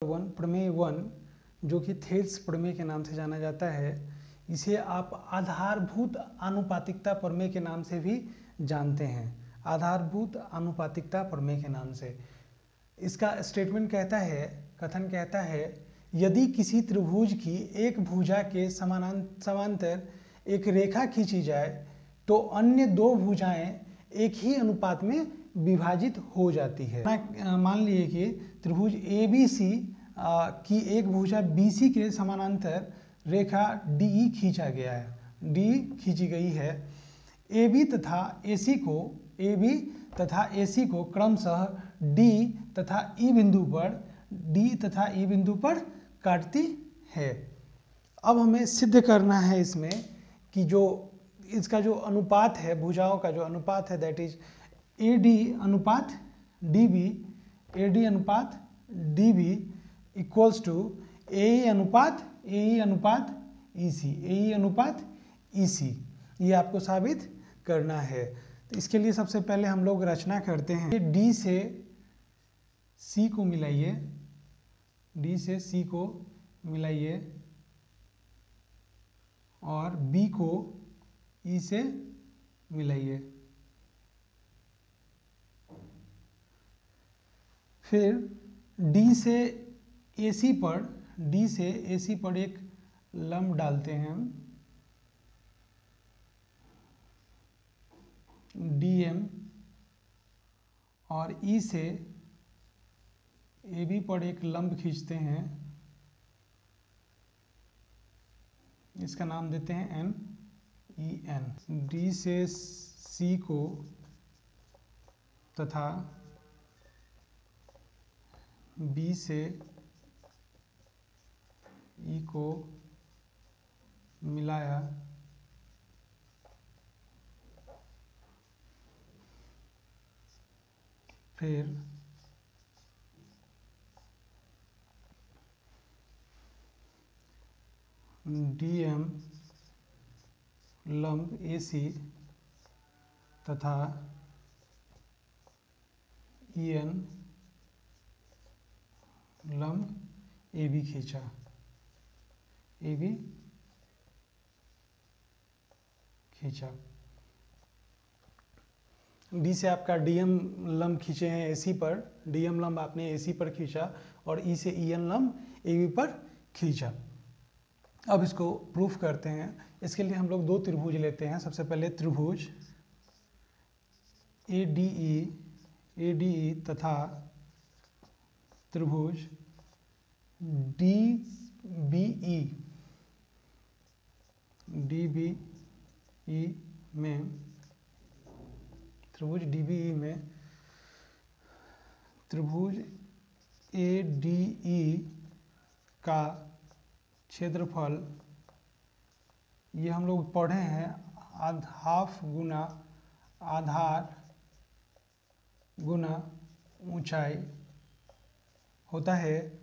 प्रमेय 1 जो कि थेल्स प्रमेय के नाम से जाना जाता है, इसे आप आधारभूत आनुपातिकता प्रमेय के नाम से भी जानते हैं। आधारभूत आनुपातिकता प्रमेय के नाम से इसका स्टेटमेंट कहता है, कथन कहता है, यदि किसी त्रिभुज की एक भुजा के समांतर एक रेखा खींची जाए तो अन्य दो भुजाएं एक ही अनुपात में विभाजित हो जाती है। मान लिए कि त्रिभुज ABC की एक भुजा BC के समानांतर रेखा DE खींचा गया है, DE खींची गई है। AB तथा AC को क्रमशः D तथा E बिंदु पर काटती है। अब हमें सिद्ध करना है इसमें कि जो इसका जो अनुपात है, भुजाओं का जो अनुपात है, दैट इज AD अनुपात DB इक्वल्स टू AE अनुपात EC। ये आपको साबित करना है। तो इसके लिए सबसे पहले हम लोग रचना करते हैं। D से C को मिलाइए और B को E से मिलाइए। फिर D से AC पर एक लंब डालते हैं, DM, और E से AB पर एक लंब खींचते हैं, इसका नाम देते हैं MEN। D से C को तथा B से E को मिलाया, फिर DM लंब AC तथा EN लंब AB खींचा, D से आपका DM लंब खींचे हैं AC पर, DM लंब आपने AC पर खींचा और E से EN लंब AB पर खींचा। अब इसको प्रूफ करते हैं। इसके लिए हम लोग दो त्रिभुज लेते हैं। सबसे पहले त्रिभुज ADE तथा त्रिभुज DBE में त्रिभुज ADE का क्षेत्रफल, ये हम लोग पढ़े हैं, हाफ गुना आधार गुना ऊंचाई होता है।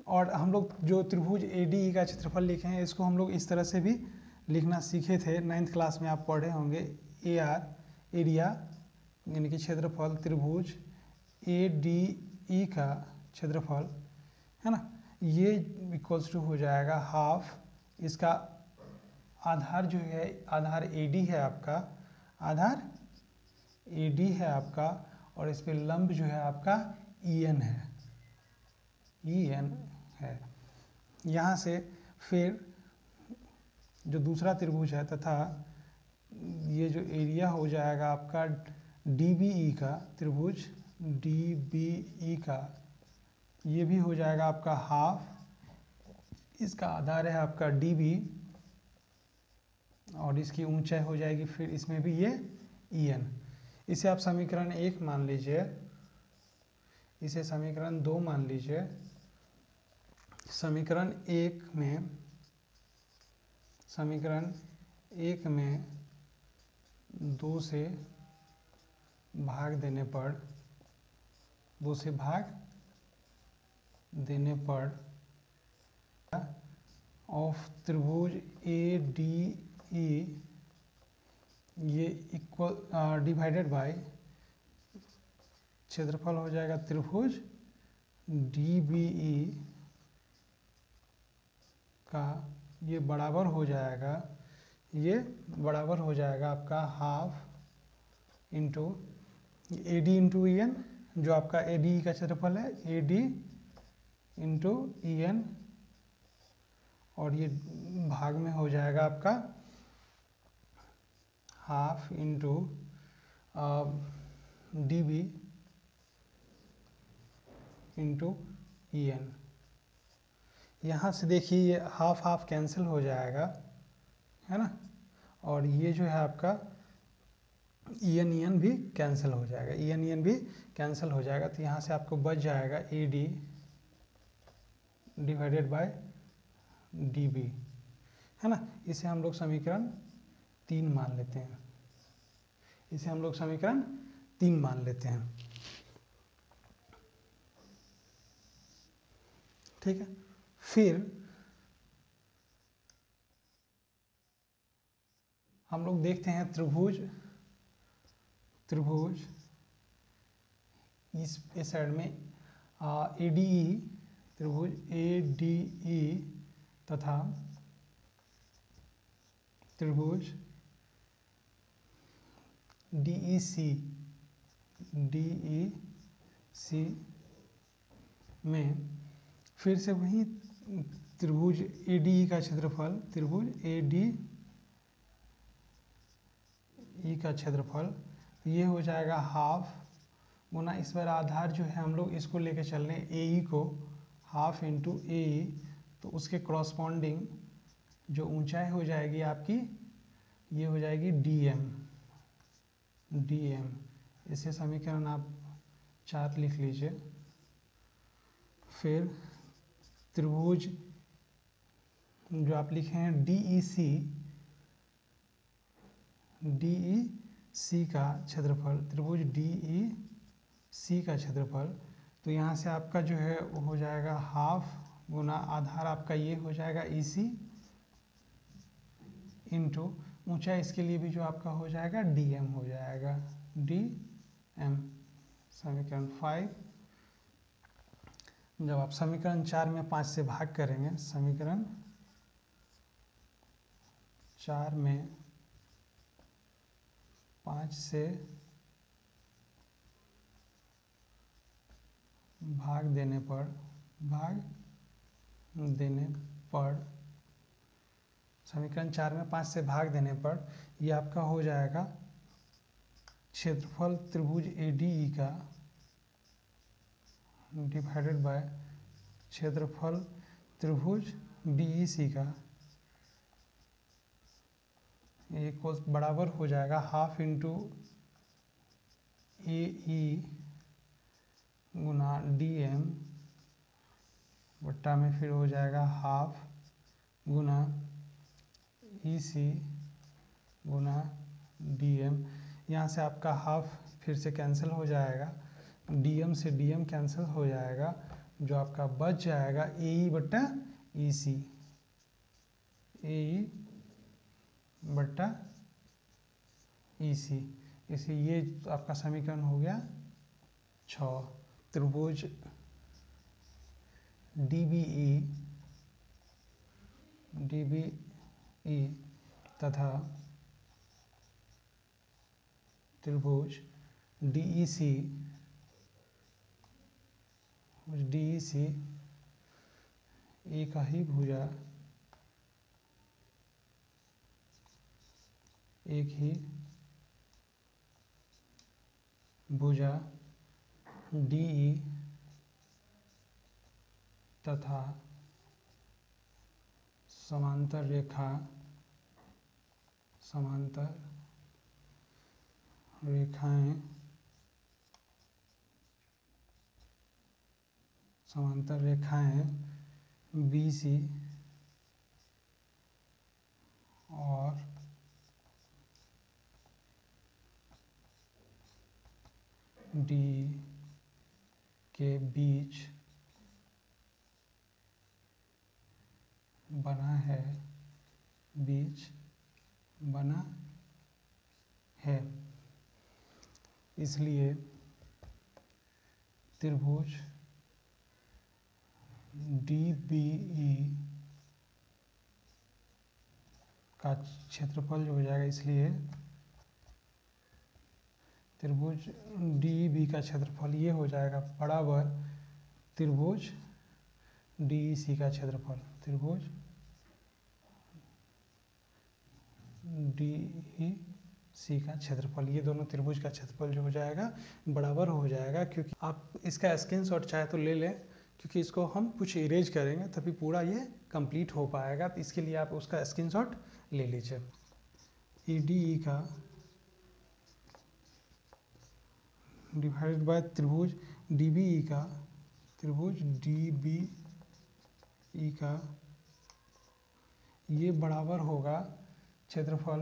और हम लोग जो त्रिभुज ADE का क्षेत्रफल लिखे हैं, इसको हम लोग इस तरह से भी लिखना सीखे थे, 9th क्लास में आप पढ़े होंगे। AR एरिया यानी कि क्षेत्रफल, त्रिभुज ADE का क्षेत्रफल है ना, ये इक्वल्स टू हो जाएगा हाफ, इसका आधार जो है, आधार AD है आपका, और इस पे लंब जो है आपका EN है। यहाँ से फिर जो दूसरा त्रिभुज है तथा ये जो एरिया हो जाएगा आपका DBE का, त्रिभुज DBE का, ये भी हो जाएगा आपका हाफ, इसका आधार है आपका DB और इसकी ऊंचाई हो जाएगी फिर इसमें भी ये EN। इसे आप समीकरण 1 मान लीजिए, इसे समीकरण 2 मान लीजिए। समीकरण 1 में 2 से भाग देने पर ऑफ त्रिभुज ADE ये इक्वल डिवाइडेड बाय क्षेत्रफल हो जाएगा त्रिभुज DBE का ये बराबर हो जाएगा, ये बराबर हो जाएगा आपका half into AD into EN, जो आपका ADE का क्षेत्रफल है, AD इंटू EN, और ये भाग में हो जाएगा आपका half into DB into EN। यहाँ से देखिए ये हाफ हाफ कैंसिल हो जाएगा, है ना, और ये जो है आपका EN भी कैंसिल हो जाएगा, EN भी कैंसिल हो जाएगा। तो यहाँ से आपको बच जाएगा AD डिवाइडेड बाय DB, है ना। इसे हम लोग समीकरण 3 मान लेते हैं, इसे हम लोग समीकरण 3 मान लेते हैं, ठीक है। फिर हम लोग देखते हैं त्रिभुज इस साइड में ADE, त्रिभुज ADE तथा त्रिभुज DEC में फिर से वही त्रिभुज ADE का क्षेत्रफल, त्रिभुज ADE का क्षेत्रफल, तो ये हो जाएगा हाफ गुना, इस बार आधार जो है हम लोग इसको लेके चल रहे हैं AE को, हाफ इंटू AE, तो उसके क्रॉसपॉन्डिंग जो ऊंचाई हो जाएगी आपकी, ये हो जाएगी DM। इसे समीकरण आप 4 लिख लीजिए। फिर त्रिभुज जो आप लिखे हैं DEC का क्षेत्रफल, त्रिभुज DEC का क्षेत्रफल, तो यहाँ से आपका जो है वो हो जाएगा हाफ गुना आधार आपका ये हो जाएगा EC इंटू ऊंचाई, इसके लिए भी जो आपका हो जाएगा DM हो जाएगा, DM। समीकरण 5, जब आप समीकरण 4 में 5 से भाग करेंगे, समीकरण 4 में 5 से भाग देने पर समीकरण 4 में 5 से भाग देने पर ये आपका हो जाएगा क्षेत्रफल त्रिभुज ADE का डिवाइडेड बाय क्षेत्रफल त्रिभुज DEC का, ये को बराबर हो जाएगा हाफ इंटू AE गुना DM बट्टा में फिर हो जाएगा हाफ गुना EC गुना DM। यहाँ से आपका हाफ फिर से कैंसिल हो जाएगा, DM से DM कैंसिल हो जाएगा, जो आपका बच जाएगा AE बट्टा EC, AE बट्टा EC। इसे ये आपका समीकरण हो गया 6। त्रिभुज DBE तथा त्रिभुज DEC एक ही भुजा, एक ही भुजा DE तथा समांतर रेखाएं BC और DE के बीच बना है, इसलिए त्रिभुज DBE का क्षेत्रफल जो हो जाएगा, इसलिए त्रिभुज DEB का क्षेत्रफल ये हो जाएगा बराबर त्रिभुज DEC का क्षेत्रफल। त्रिभुज DEC का क्षेत्रफल, ये दोनों त्रिभुज का क्षेत्रफल जो हो जाएगा बराबर हो जाएगा। क्योंकि आप इसका स्क्रीनशॉट चाहे तो ले लें, क्योंकि इसको हम कुछ इरेज करेंगे तभी पूरा ये कंप्लीट हो पाएगा। तो इसके लिए आप उसका स्क्रीनशॉट ले लीजिए। EDE का डिवाइडेड बाय त्रिभुज DBE का, त्रिभुज DBE का ये बराबर होगा क्षेत्रफल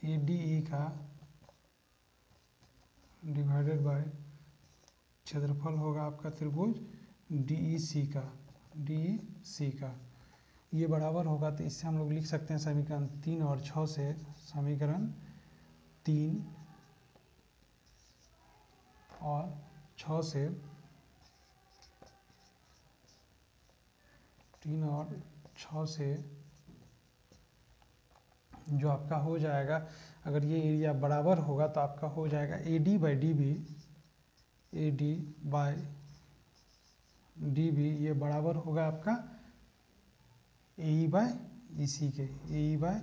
ADE का डिवाइडेड बाय क्षेत्रफल होगा आपका त्रिभुज DEC का, ये बराबर होगा। तो इससे हम लोग लिख सकते हैं समीकरण 3 और 6 से, समीकरण 3 और 6 से, 3 और 6 से जो आपका हो जाएगा, अगर ये एरिया बराबर होगा तो आपका हो जाएगा AD बाई DB, ये बराबर होगा आपका AE बाई EC के, AE बाई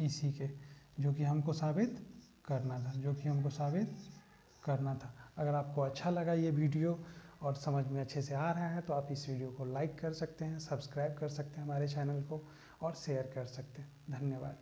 EC के, जो कि हमको साबित करना था। अगर आपको अच्छा लगा ये वीडियो और समझ में अच्छे से आ रहा है तो आप इस वीडियो को लाइक कर सकते हैं, सब्सक्राइब कर सकते हैं हमारे चैनल को और शेयर कर सकते हैं। धन्यवाद।